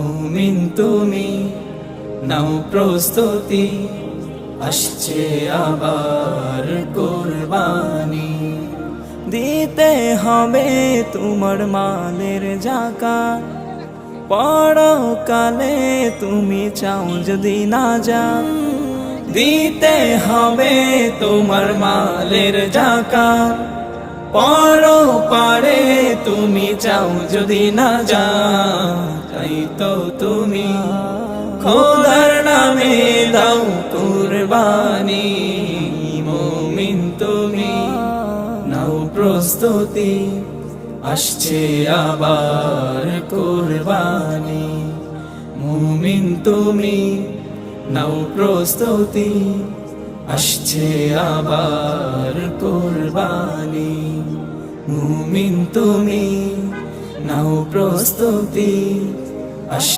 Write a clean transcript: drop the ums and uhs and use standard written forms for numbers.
মুমিন তুমি নাও প্রস্তুতি, আসছে আবার কুরবানি। দিতে হবে তোমার মালের যাকাত, পরকালে তুমি চাও যদি না যাও। দিতে হবে তোমার মালের যাকাত, পরপারে তুমি চাও যদি না যাও। তাই তো তুমি খোদার নামে দাও কুরবানি। মুমিন তুমি নাও প্রস্তুতি, আসছে আবার কুরবানি। মুমিন তুমি নাও প্রস্তুতি, আসছে আবার কুরবানি। মুমিন তুমি নাও প্রস্তুতি, আসছে